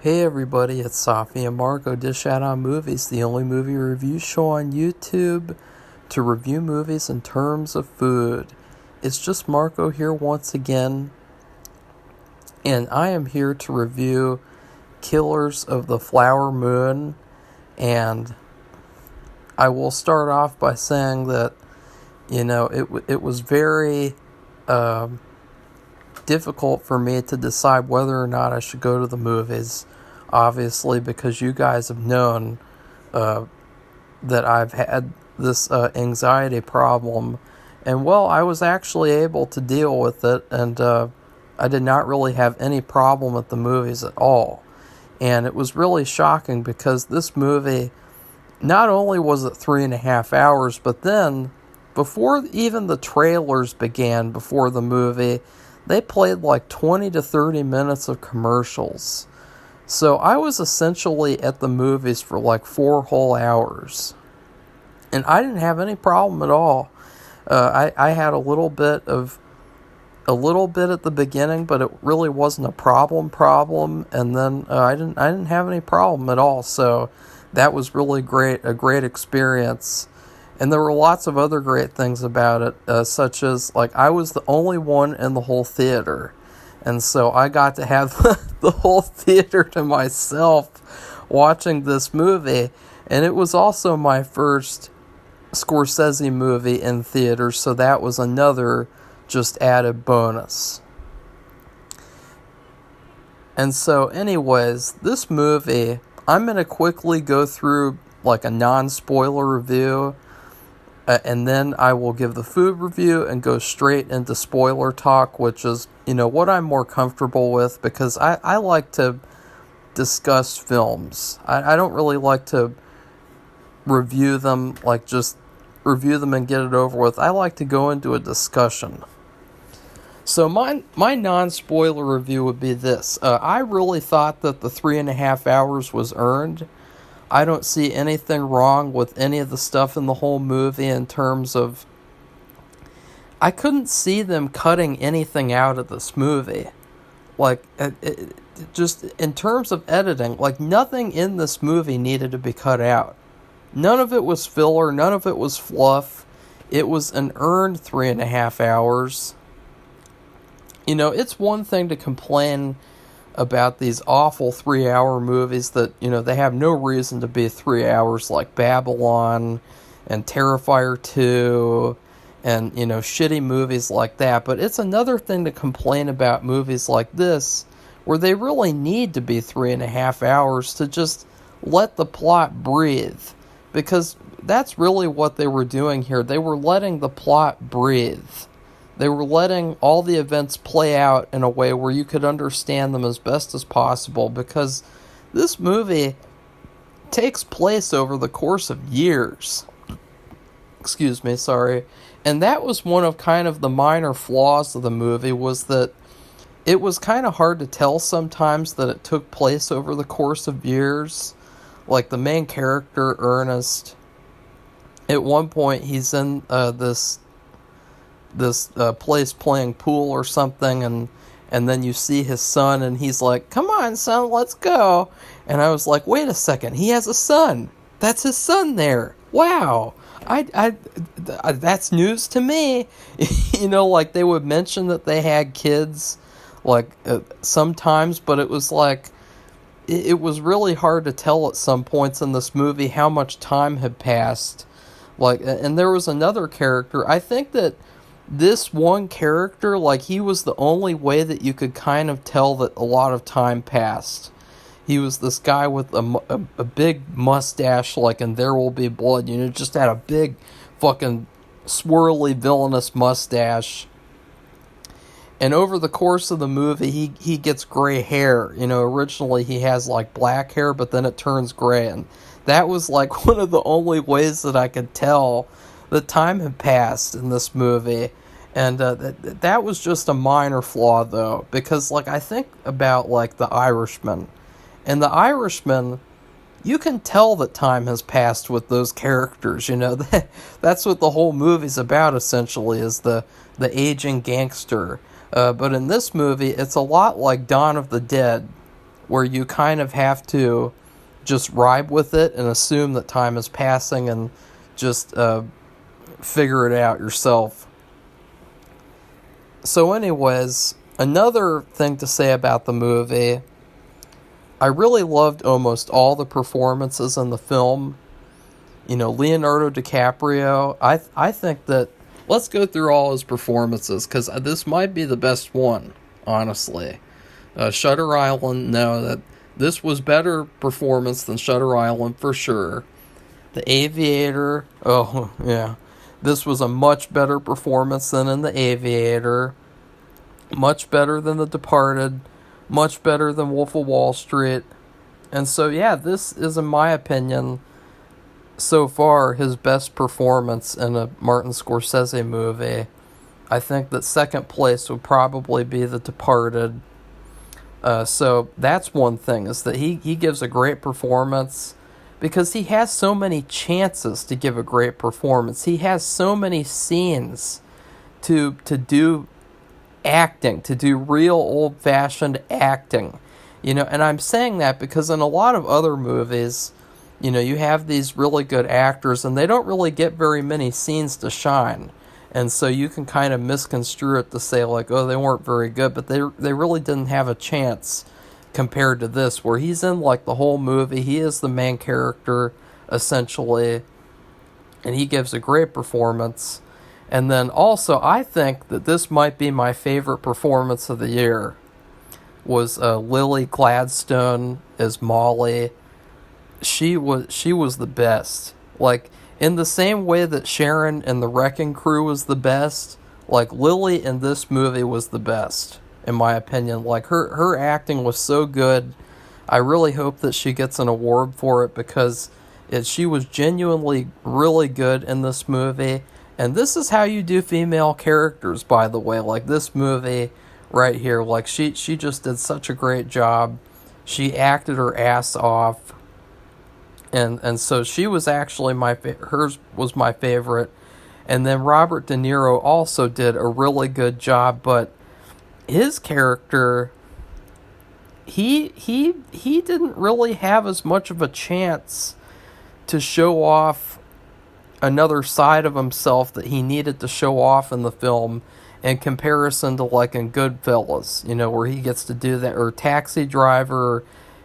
Hey everybody, it's Safi and Marco Dish Out on Movies, the only movie review show on YouTube to review movies in terms of food. It's just Marco here once again, and I am here to review Killers of the Flower Moon, and I will start off by saying that, it was very difficult for me to decide whether or not I should go to the movies, obviously, because you guys have known that I've had this anxiety problem, and well, I was actually able to deal with it, and I did not really have any problem at the movies at all. And it was really shocking because this movie, not only was it 3.5 hours, but then before even the trailers began before the movie, they played like 20 to 30 minutes of commercials. So I was essentially at the movies for like 4 whole hours. And I didn't have any problem at all. I had a little bit at the beginning, but it really wasn't a problem. And then I didn't have any problem at all. So that was really a great experience. And there were lots of other great things about it, such as, like, I was the only one in the whole theater. And so I got to have the whole theater to myself watching this movie. And it was also my first Scorsi movie in theaters, so that was another just added bonus. And so, anyways, this movie, I'm going to quickly go through, like, a non-spoiler review. And then I will give the food review and go straight into spoiler talk, which is, what I'm more comfortable with, because I like to discuss films. I don't really like to review them, like just review them and get it over with. I like to go into a discussion. So my non-spoiler review would be this. I really thought that the 3.5 hours was earned. I don't see anything wrong with any of the stuff in the whole movie in terms of... I couldn't see them cutting anything out of this movie. Like, just in terms of editing, like, nothing in this movie needed to be cut out. None of it was filler, none of it was fluff. It was an earned 3.5 hours. It's one thing to complain about these awful 3-hour movies that, they have no reason to be 3 hours, like Babylon and Terrifier 2 and, shitty movies like that. But it's another thing to complain about movies like this where they really need to be 3.5 hours to just let the plot breathe. Because that's really what they were doing here. They were letting the plot breathe. They were letting all the events play out in a way where you could understand them as best as possible, because this movie takes place over the course of years. Excuse me, sorry. And that was one of kind of the minor flaws of the movie, was that it was kind of hard to tell sometimes that it took place over the course of years. Like the main character, Ernest, at one point he's in this place playing pool or something, and then you see his son, and he's like, "Come on, son, let's go." And I was like, wait a second, he has a son. That's his son there. Wow. I that's news to me. Like, they would mention that they had kids, like, sometimes, but it was like, it was really hard to tell at some points in this movie how much time had passed. Like, and there was another character, I think that this one character, like, he was the only way that you could kind of tell that a lot of time passed. He was this guy with a big mustache, like in There Will Be Blood, just had a big fucking swirly villainous mustache. And over the course of the movie, he gets gray hair. Originally he has like black hair, but then it turns gray. And that was like one of the only ways that I could tell the time had passed in this movie. And that was just a minor flaw, though, because, like, I think about, like, The Irishman. And The Irishman, you can tell that time has passed with those characters, That's what the whole movie's about, essentially, is the aging gangster. But in this movie, it's a lot like Dawn of the Dead, where you kind of have to just ride with it and assume that time is passing and just figure it out yourself. So anyways, another thing to say about the movie, I really loved almost all the performances in the film. You know, Leonardo DiCaprio, I think that, let's go through all his performances, because this might be the best one, honestly. Shutter Island, no, that this was better performance than Shutter Island for sure. The Aviator, oh yeah, this was a much better performance than in The Aviator. Much better than The Departed. Much better than Wolf of Wall Street. And so yeah, this is, in my opinion, so far his best performance in a Martin Scorsese movie. I think that second place would probably be The Departed. So that's one thing, is that he gives a great performance because he has so many chances to give a great performance. He has so many scenes to do acting, to do real old-fashioned acting. You know, and I'm saying that because in a lot of other movies, you know, you have these really good actors and they don't really get very many scenes to shine. And so you can kind of misconstrue it to say, like, oh, they weren't very good, but they really didn't have a chance compared to this, where he's in, like, the whole movie. He is the main character, essentially, and he gives a great performance. And then also, I think that this might be my favorite performance of the year, was Lily Gladstone as Molly. She was the best. Like, in the same way that Sharon in The Wrecking Crew was the best, like, Lily in this movie was the best, in my opinion. Like, her acting was so good. I really hope that she gets an award for it, because she was genuinely really good in this movie. And this is how you do female characters, by the way. Like, this movie right here, like, she just did such a great job. She acted her ass off. And so she was actually hers was my favorite. And then Robert De Niro also did a really good job, but his character, he didn't really have as much of a chance to show off another side of himself that he needed to show off in the film, in comparison to, like, in Goodfellas, you know, where he gets to do that, or Taxi Driver, or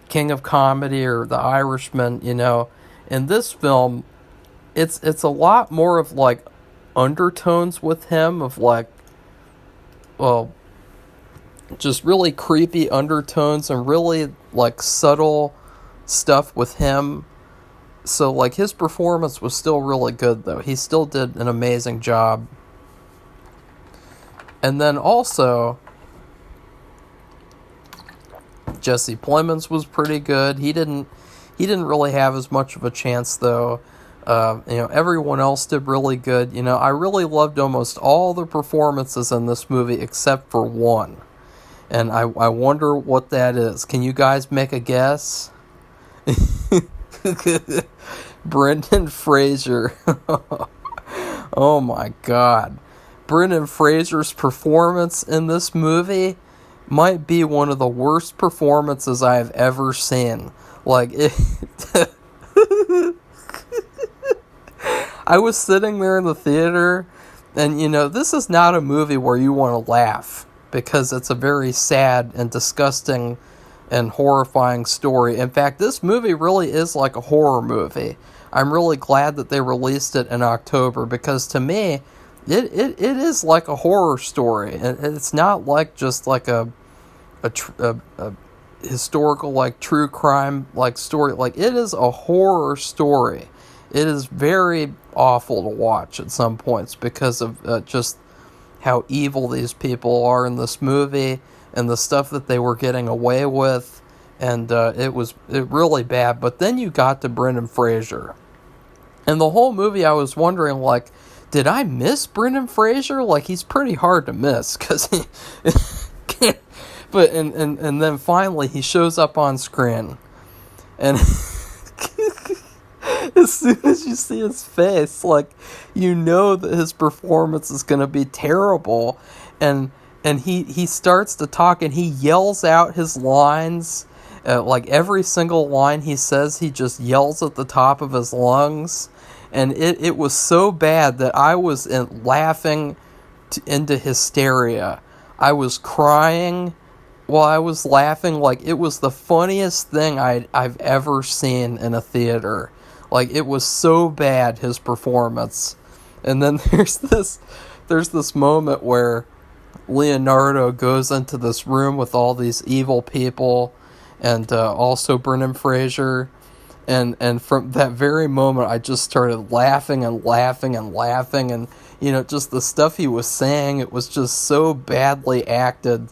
King of Comedy, or The Irishman. You know, in this film, it's a lot more of, like, undertones with him, of, like, well, just really creepy undertones and really, like, subtle stuff with him. So, like, his performance was still really good, though. He still did an amazing job. And then also, Jesse Plemons was pretty good. He didn't really have as much of a chance, though. You know, everyone else did really good. You know, I really loved almost all the performances in this movie except for one. And I wonder what that is. Can you guys make a guess? Brendan Fraser. Oh my god. Brendan Fraser's performance in this movie might be one of the worst performances I have ever seen. Like, I was sitting there in the theater, and, you know, this is not a movie where you want to laugh, because it's a very sad and disgusting and horrifying story. In fact, this movie really is like a horror movie. I'm really glad that they released it in October, because to me, it is like a horror story. It's not like just like a historical, like, true crime, like, story. Like, it is a horror story. It is very awful to watch at some points, because of just how evil these people are in this movie, and the stuff that they were getting away with, and it really bad. But then you got to Brendan Fraser, and the whole movie I was wondering, like, did I miss Brendan Fraser? Like, he's pretty hard to miss, because he but and then finally he shows up on screen, and as soon as you see his face, like, you know that his performance is going to be terrible, and he starts to talk, and he yells out his lines, Like every single line he says, he just yells at the top of his lungs. And it was so bad that I was laughing into hysteria. I was crying while I was laughing. Like, it was the funniest thing I've ever seen in a theater. Like, it was so bad, his performance. And then there's this moment where Leonardo goes into this room with all these evil people, and also Brendan Fraser. And from that very moment, I just started laughing and laughing and laughing. And, just the stuff he was saying, it was just so badly acted.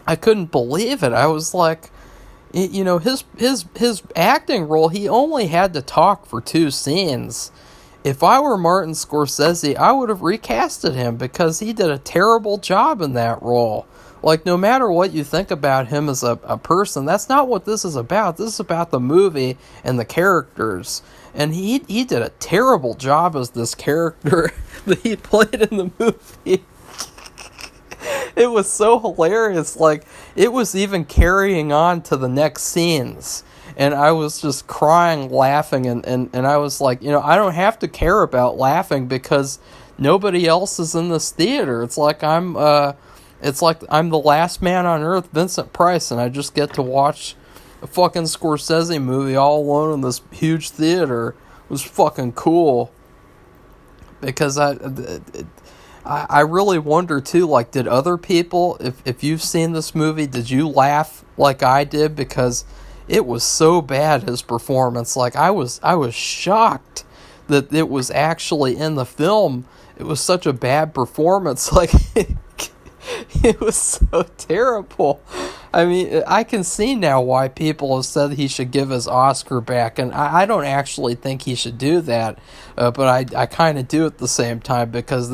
I couldn't believe it. I was like, his acting role, he only had to talk for 2 scenes. If I were Martin Scorsese, I would have recasted him because he did a terrible job in that role. Like, no matter what you think about him as a person, that's not what this is about. This is about the movie and the characters. And he did a terrible job as this character that he played in the movie. It was so hilarious. Like, it was even carrying on to the next scenes. And I was just crying, laughing, and I was like, I don't have to care about laughing because nobody else is in this theater. It's like I'm the last man on earth, Vincent Price, and I just get to watch a fucking Scorsese movie all alone in this huge theater. It was fucking cool. Because I really wonder too, like, did other people, if you've seen this movie, did you laugh like I did? Because it was so bad, his performance. Like, I was shocked that it was actually in the film. It was such a bad performance. Like, it was so terrible. I mean, I can see now why people have said he should give his Oscar back, and I don't actually think he should do that, but I kind of do at the same time, because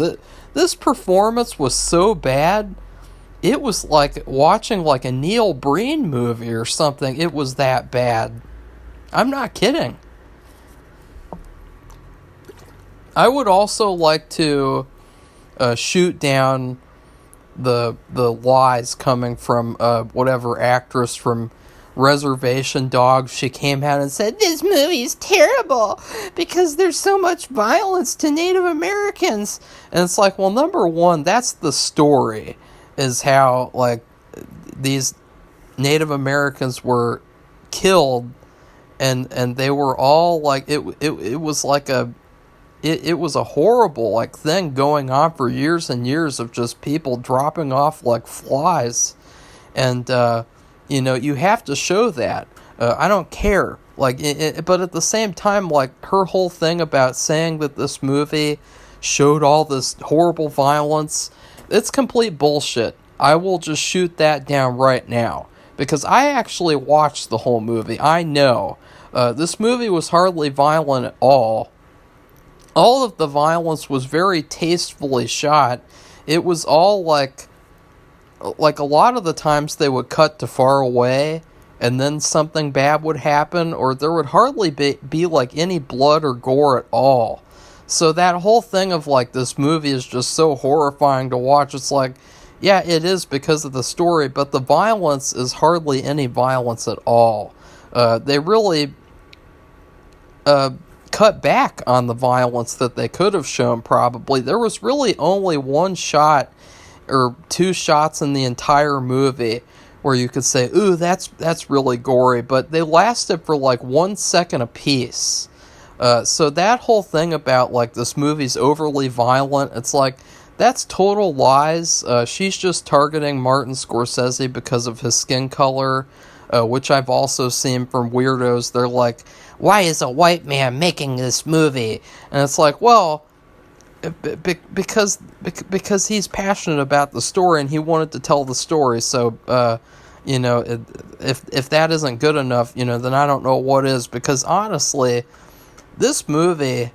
this performance was so bad. It was like watching like a Neil Breen movie or something. It was that bad. I'm not kidding. I would also like to shoot down the lies coming from whatever actress from Reservation Dog. She came out and said, this movie is terrible because there's so much violence to Native Americans. And it's like, well, number one, that's the story, is how, like, these Native Americans were killed, and they were all, like, it was like it was a horrible, like, thing going on for years and years of just people dropping off like flies. And you have to show that. I don't care, like, but at the same time, like, her whole thing about saying that this movie showed all this horrible violence, it's complete bullshit. I will just shoot that down right now, because I actually watched the whole movie. I know this movie was hardly violent at all. All of the violence was very tastefully shot. It was all like a lot of the times they would cut to far away, and then something bad would happen, or there would hardly be like any blood or gore at all. So that whole thing of, like, this movie is just so horrifying to watch, it's like, yeah, it is because of the story, but the violence is hardly any violence at all. They really cut back on the violence that they could have shown, probably. There was really only one shot or 2 shots in the entire movie where you could say, ooh, that's really gory, but they lasted for like 1 second apiece. So that whole thing about, like, this movie's overly violent, it's like, that's total lies. She's just targeting Martin Scorsese because of his skin color, which I've also seen from weirdos. They're like, why is a white man making this movie? And it's like, well, because he's passionate about the story and he wanted to tell the story. So, if that isn't good enough, then I don't know what is. Because honestly, this movie,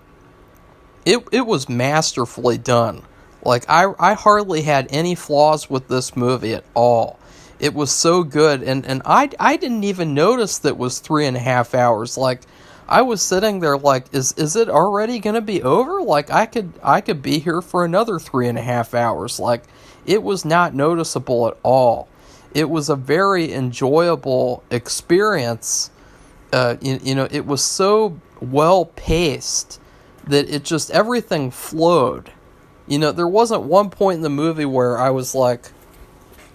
it was masterfully done. Like, I hardly had any flaws with this movie at all. It was so good, and I didn't even notice that it was 3.5 hours. Like, I was sitting there like, is it already gonna be over? Like, I could be here for another 3.5 hours. Like, it was not noticeable at all. it was a very enjoyable experience. It was so well paced that it just, everything flowed. There wasn't one point in the movie where I was like,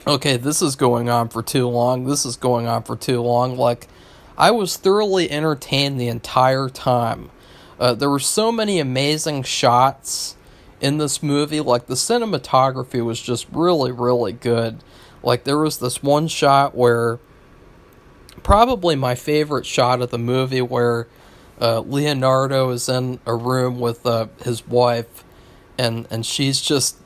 okay, this is going on for too long. This is going on for too long. Like, I was thoroughly entertained the entire time. There were so many amazing shots in this movie. Like, the cinematography was just really, really good. Like, there was this one shot where, probably my favorite shot of the movie, where Leonardo is in a room with his wife, and she's just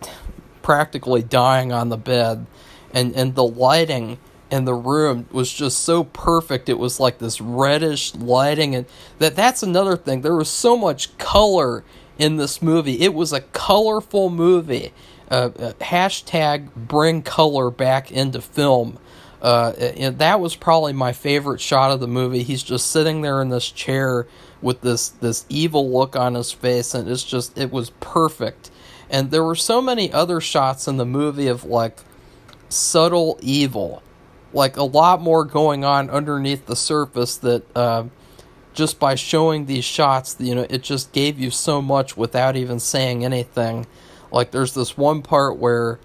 practically dying on the bed, and the lighting in the room was just so perfect. It was like this reddish lighting, and that's another thing. There was so much color in this movie. It was a colorful movie. Hashtag bring color back into film. And that was probably my favorite shot of the movie. He's just sitting there in this chair with this evil look on his face, and it was perfect. And there were so many other shots in the movie of like subtle evil, like a lot more going on underneath the surface, that just by showing these shots, it just gave you so much without even saying anything. Like, there's this one part where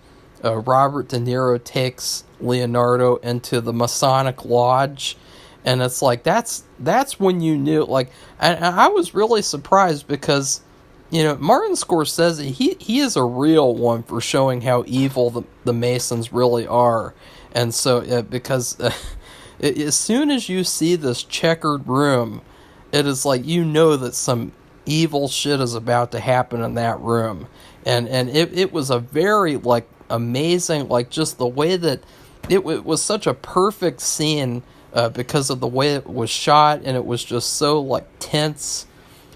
Robert De Niro takes Leonardo into the Masonic Lodge, and it's like, that's when you knew, like, and I was really surprised, because Martin Scorsese, he is a real one for showing how evil the Masons really are. And so because as soon as you see this checkered room, it is like, that some evil shit is about to happen in that room. And it was a very, like, amazing, like, just the way that it was such a perfect scene, because of the way it was shot, and it was just so, like, tense.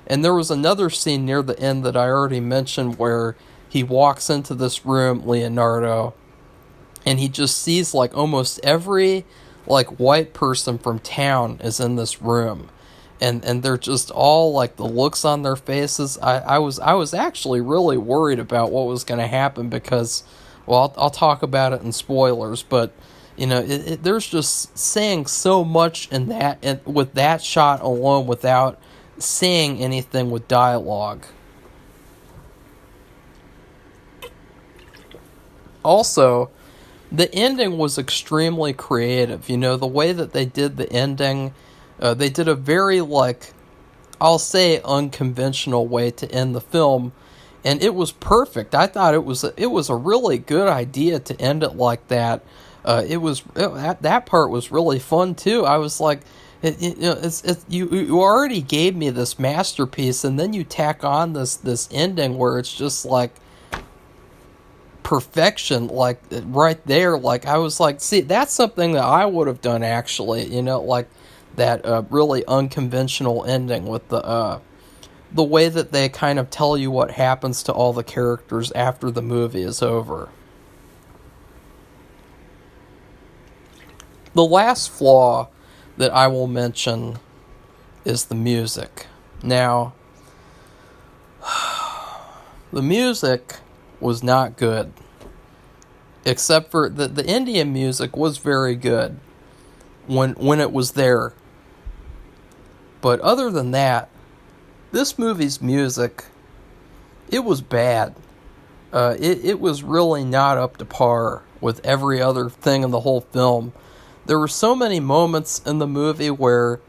And there was another scene near the end that I already mentioned, where he walks into this room, Leonardo, and he just sees, like, almost every, like, white person from town is in this room. And they're just all, like, the looks on their faces. I was actually really worried about what was going to happen, because, well, I'll talk about it in spoilers, but there's just saying so much in that, and with that shot alone, without saying anything with dialogue. Also, the ending was extremely creative. The way that they did the ending. They did a very, like, I'll say, unconventional way to end the film, and it was perfect. I thought it was a really good idea to end it like that. That part was really fun too. I was like, you already gave me this masterpiece, and then you tack on this ending where it's just like perfection, like right there. Like, I was like, see, that's something that I would have done actually. Like, that really unconventional ending with the way that they kind of tell you what happens to all the characters after the movie is over. The last flaw that I will mention is the music. Now, the music was not good, except for the Indian music was very good when it was there. But other than that, this movie's music, it was bad. It was really not up to par with every other thing in the whole film. There were so many moments in the movie where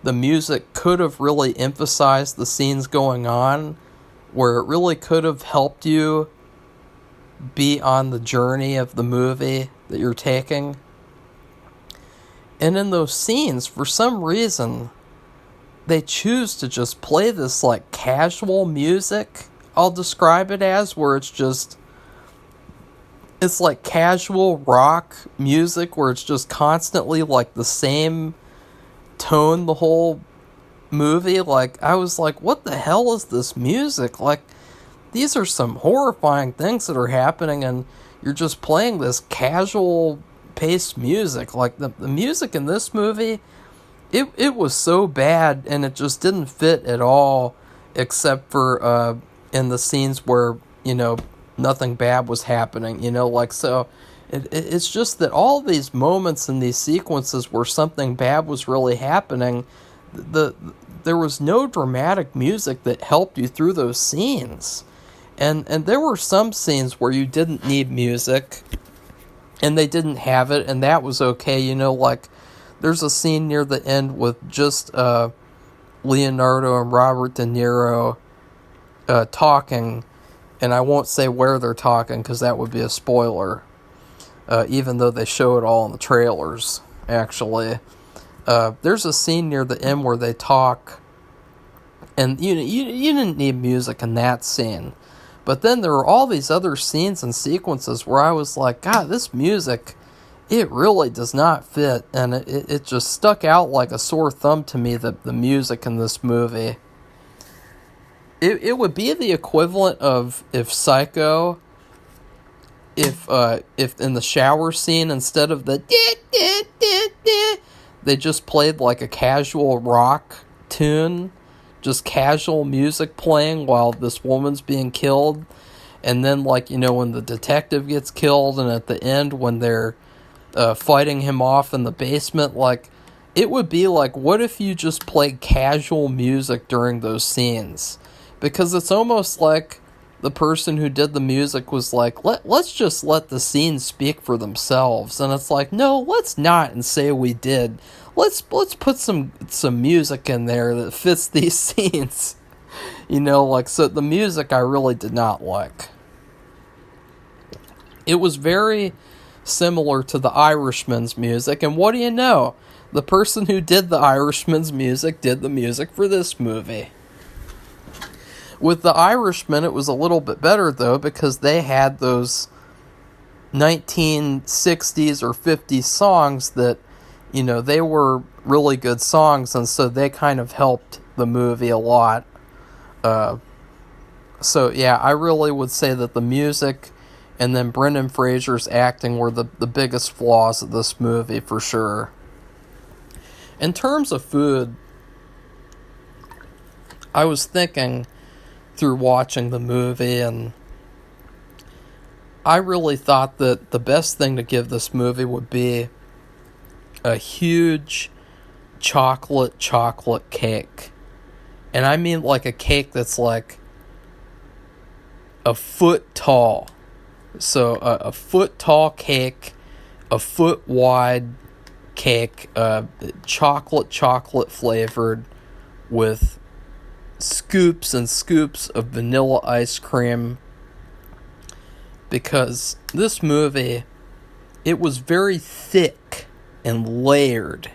the music could have really emphasized the scenes going on, where it really could have helped you be on the journey of the movie that you're taking. And in those scenes, for some reason, they choose to just play this, like, casual music, I'll describe it as, where it's like casual rock music, where it's just constantly, like, the same tone the whole movie. Like, I was like, what the hell is this music? Like, these are some horrifying things that are happening, and you're just playing this casual paced music. Like, the music in this movie, it was so bad, and it just didn't fit at all, except for in the scenes where nothing bad was happening. Like, so It's just that all these moments and these sequences where something bad was really happening, there was no dramatic music that helped you through those scenes. And there were some scenes where you didn't need music, and they didn't have it, and that was okay. You know, like, there's a scene near the end with just Leonardo and Robert De Niro talking, and I won't say where they're talking because that would be a spoiler, even though they show it all in the trailers, actually. There's a scene near the end where they talk, and you didn't need music in that scene. But then there were all these other scenes and sequences where I was like, God, this music, it really does not fit. And it just stuck out like a sore thumb to me, the music in this movie. It would be the equivalent of if Psycho, if in the shower scene, instead of the they just played like a casual rock tune, just casual music playing while this woman's being killed. And then, like, you know, when the detective gets killed, and at the end when they're fighting him off in the basement, like, it would be like, what if you just played casual music during those scenes? Because it's almost like the person who did the music was like, let's just let the scenes speak for themselves. And it's like, no, let's not, and say we did. Let's put some music in there that fits these scenes. You know, like, so the music I really did not like. It was very similar to The Irishman's music, and what do you know? The person who did The Irishman's music did the music for this movie. With The Irishman, it was a little bit better, though, because they had those 1960s or 50s songs that, you know, they were really good songs, and so they kind of helped the movie a lot. So, yeah, I really would say that the music and then Brendan Fraser's acting were the biggest flaws of this movie, for sure. In terms of food, I was thinking through watching the movie, and I really thought that the best thing to give this movie would be a huge chocolate cake. And I mean like a cake that's like a foot tall. So a foot tall cake, a foot wide cake, chocolate flavored, with scoops and scoops of vanilla ice cream. Because this movie, it was very thick and layered.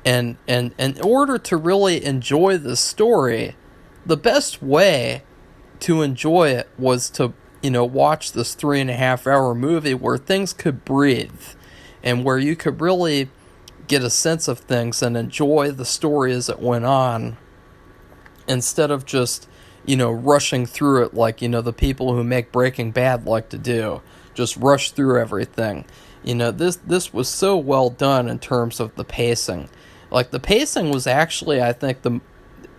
And in order to really enjoy the story, the best way to enjoy it was to, you know, watch this 3.5-hour movie where things could breathe, and where you could really get a sense of things and enjoy the story as it went on, instead of just, you know, rushing through it like, you know, the people who make Breaking Bad like to do. Just rush through everything. You know, this was so well done in terms of the pacing. Like, the pacing was actually, I think,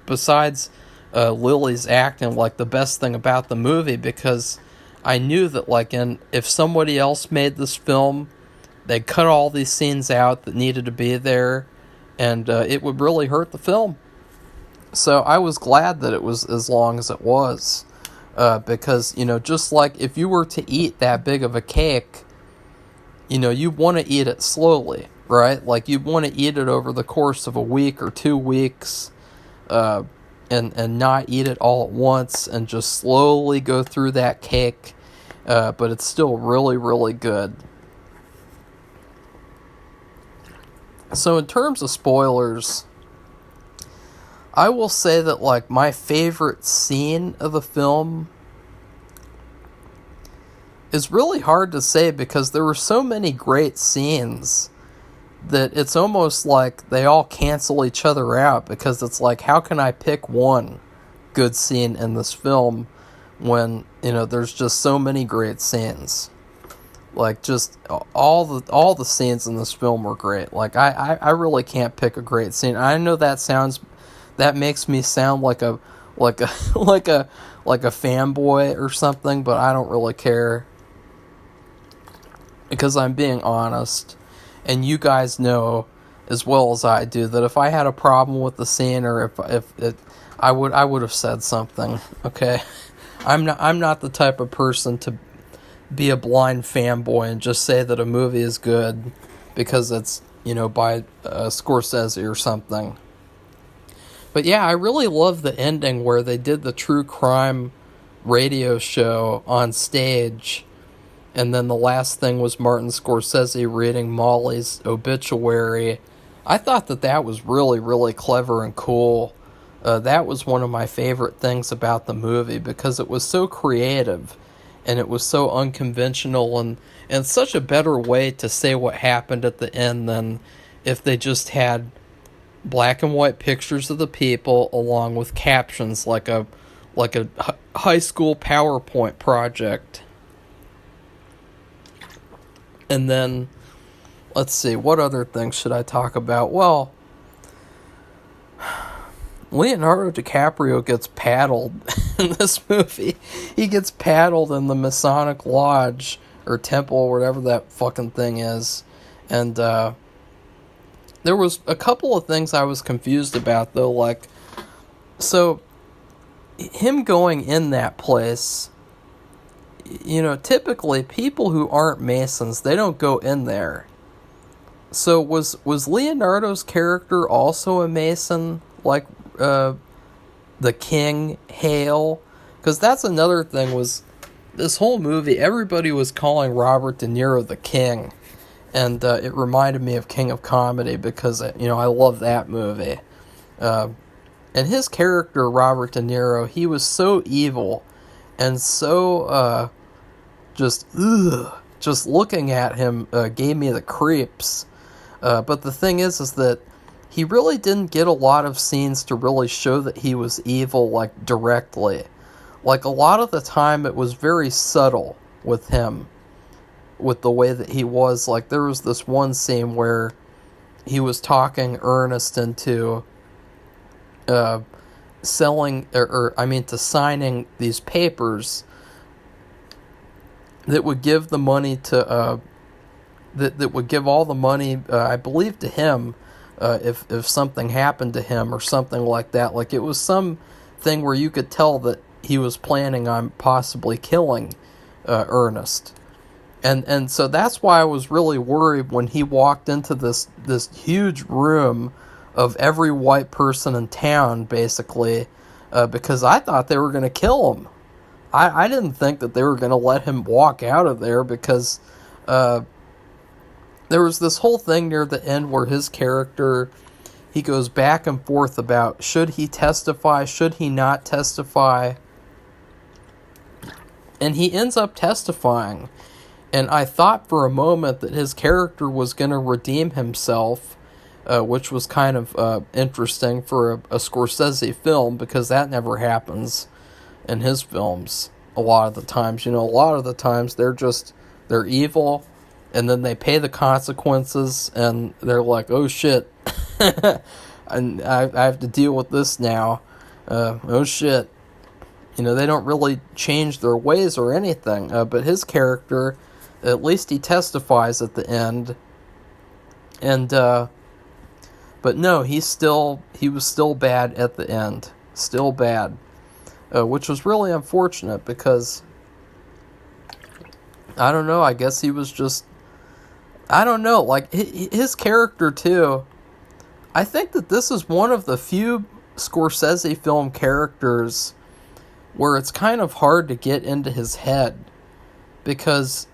besides Lily's acting, like, the best thing about the movie, because I knew that, like, if somebody else made this film, they'd cut all these scenes out that needed to be there, and it would really hurt the film. So I was glad that it was as long as it was, because, you know, just like if you were to eat that big of a cake, you know, you want to eat it slowly, right? Like, you want to eat it over the course of a week or 2 weeks, and not eat it all at once, and just slowly go through that cake, but it's still really, really good. So in terms of spoilers, I will say that, like, my favorite scene of the film is really hard to say, because there were so many great scenes that it's almost like they all cancel each other out, because it's like, how can I pick one good scene in this film when, you know, there's just so many great scenes? Like, just all the scenes in this film were great. Like, I really can't pick a great scene. I know that makes me sound like a fanboy or something, but I don't really care. because I'm being honest, and you guys know as well as I do that if I had a problem with the scene, or if it, I would have said something. Okay, I'm not the type of person to be a blind fanboy and just say that a movie is good because it's, by Scorsese or something. But yeah, I really love the ending where they did the true crime radio show on stage, and then the last thing was Martin Scorsese reading Molly's obituary. I thought that was really, really clever and cool. That was one of my favorite things about the movie because it was so creative and it was so unconventional and such a better way to say what happened at the end than if they just had black and white pictures of the people along with captions like a high school PowerPoint project. And then, let's see, what other things should I talk about? Well, Leonardo DiCaprio gets paddled in this movie. He gets paddled in the Masonic Lodge or Temple, whatever that fucking thing is. And there was a couple of things I was confused about, though. Like, so him going in that place, typically people who aren't Masons, they don't go in there. So was Leonardo's character also a Mason, like the King Hale? Because that's another thing, was this whole movie, everybody was calling Robert De Niro the King. And it reminded me of King of Comedy because, I love that movie. And his character, Robert De Niro, he was so evil and so just looking at him gave me the creeps. But the thing is that he really didn't get a lot of scenes to really show that he was evil, like, directly. Like, a lot of the time it was very subtle with him, with the way that he was. Like, there was this one scene where he was talking Ernest into signing these papers that would give the money to that would give all the money, I believe, to him if something happened to him or something like that. Like, it was some thing where you could tell that he was planning on possibly killing Ernest. And so that's why I was really worried when he walked into this huge room of every white person in town, basically, because I thought they were going to kill him. I didn't think that they were going to let him walk out of there because there was this whole thing near the end where his character, he goes back and forth about should he testify, should he not testify, and he ends up testifying. And I thought for a moment that his character was going to redeem himself, which was kind of interesting for a Scorsese film, because that never happens in his films a lot of the times. A lot of the times they're evil, and then they pay the consequences, and they're like, oh shit, and I have to deal with this now. Oh shit. They don't really change their ways or anything, but his character, at least he testifies at the end. And but no, he was still bad at the end. Still bad. Which was really unfortunate because I don't know, I guess he was just, I don't know, like his character too. I think that this is one of the few Scorsese film characters where it's kind of hard to get into his head, because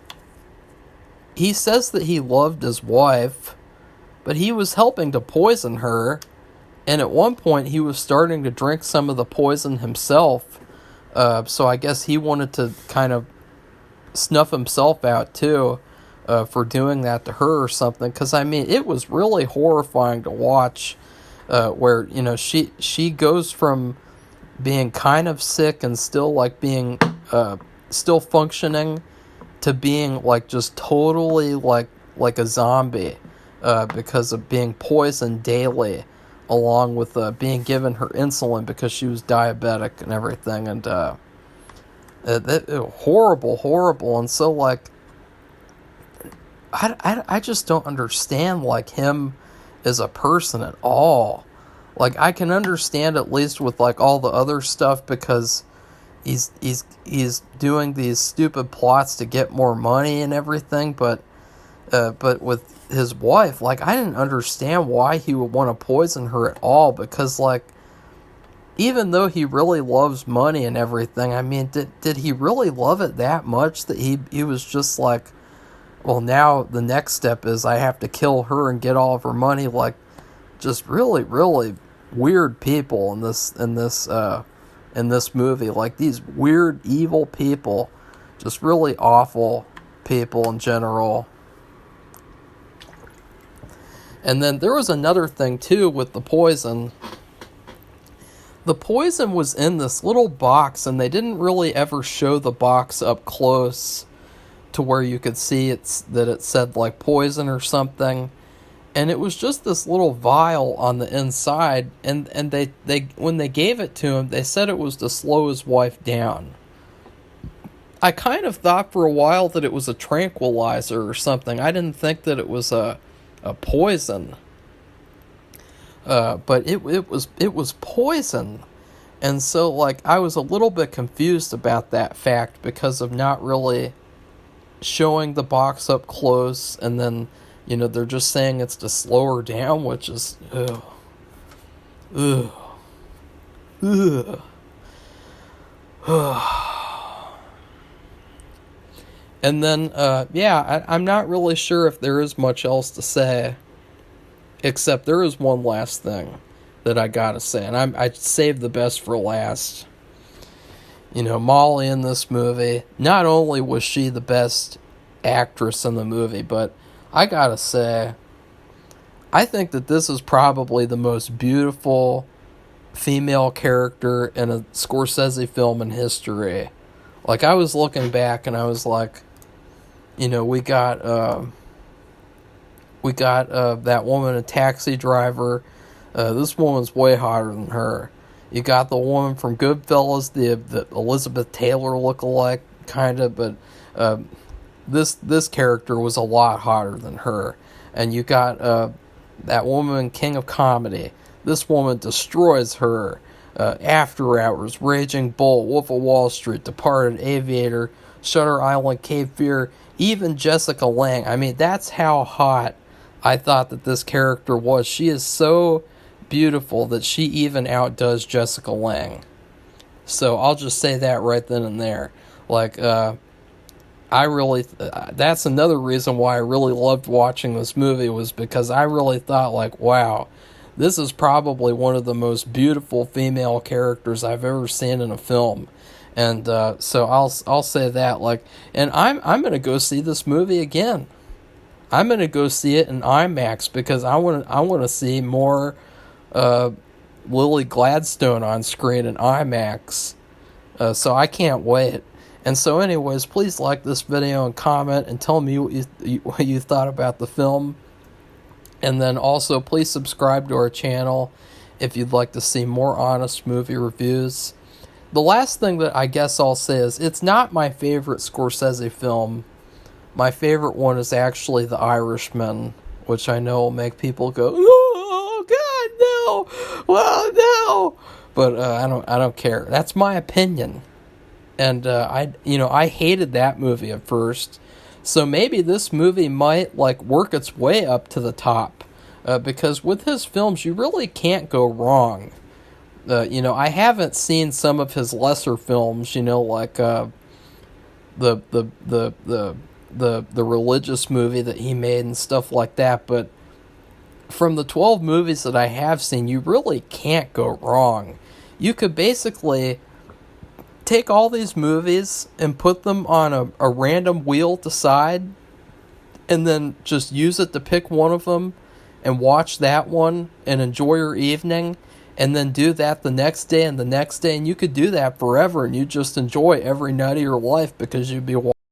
he says that he loved his wife, but he was helping to poison her, and at one point he was starting to drink some of the poison himself, so I guess he wanted to kind of snuff himself out too, for doing that to her or something, because it was really horrifying to watch, where she goes from being kind of sick and still like being still functioning to being like just totally like a zombie, because of being poisoned daily, along with being given her insulin because she was diabetic and everything, and horrible. And so, like, I just don't understand, like, him as a person at all. Like, I can understand at least with, like, all the other stuff, because he's doing these stupid plots to get more money and everything, but with his wife, like, I didn't understand why he would want to poison her at all, because, like, even though he really loves money and everything, I mean, did he really love it that much that he was just like, well, now the next step is I have to kill her and get all of her money? Like, just really, really weird people in this movie. Like, these weird, evil people, just really awful people in general. And then there was another thing too with the poison. The poison was in this little box, and they didn't really ever show the box up close to where you could see that it said, like, poison or something. And it was just this little vial on the inside, and they when they gave it to him, they said it was to slow his wife down. I kind of thought for a while that it was a tranquilizer or something. I didn't think that it was a poison. But it was poison. And so, like, I was a little bit confused about that fact because of not really showing the box up close, and then, you know, they're just saying it's to slow her down, which is And then, I'm not really sure if there is much else to say, except there is one last thing that I gotta say, and I saved the best for last. You know, Molly in this movie, not only was she the best actress in the movie, but I gotta say, I think that this is probably the most beautiful female character in a Scorsese film in history. Like, I was looking back and I was like, you know, we got that woman, a Taxi Driver. This woman's way hotter than her. You got the woman from Goodfellas, the Elizabeth Taylor lookalike, kind of, but this character was a lot hotter than her. And you got that woman, King of Comedy. This woman destroys her. After Hours, Raging Bull, Wolf of Wall Street, Departed, Aviator, Shutter Island, Cape Fear, even Jessica Lange. I mean, that's how hot I thought that this character was. She is so beautiful that she even outdoes Jessica Lange. So I'll just say that right then and there. Like, I really, that's another reason why I really loved watching this movie, was because I really thought, like, wow, this is probably one of the most beautiful female characters I've ever seen in a film. And so I'll say that, like, and I'm gonna go see this movie again. I'm gonna go see it in IMAX because I want to see more Lily Gladstone on screen in IMAX. So I can't wait. And so, anyways, please like this video and comment and tell me what you thought about the film. And then also, please subscribe to our channel if you'd like to see more honest movie reviews. The last thing that I guess I'll say is, it's not my favorite Scorsese film. My favorite one is actually The Irishman, which I know will make people go, "Oh God, no! Well, no!" But I don't care. That's my opinion. And I hated that movie at first. So maybe this movie might, like, work its way up to the top, because with his films you really can't go wrong. I haven't seen some of his lesser films, like the religious movie that he made and stuff like that, but from the 12 movies that I have seen, you really can't go wrong. You could basically take all these movies and put them on a random wheel to side, and then just use it to pick one of them and watch that one and enjoy your evening, and then do that the next day and the next day, and you could do that forever, and you just enjoy every night of your life because you'd be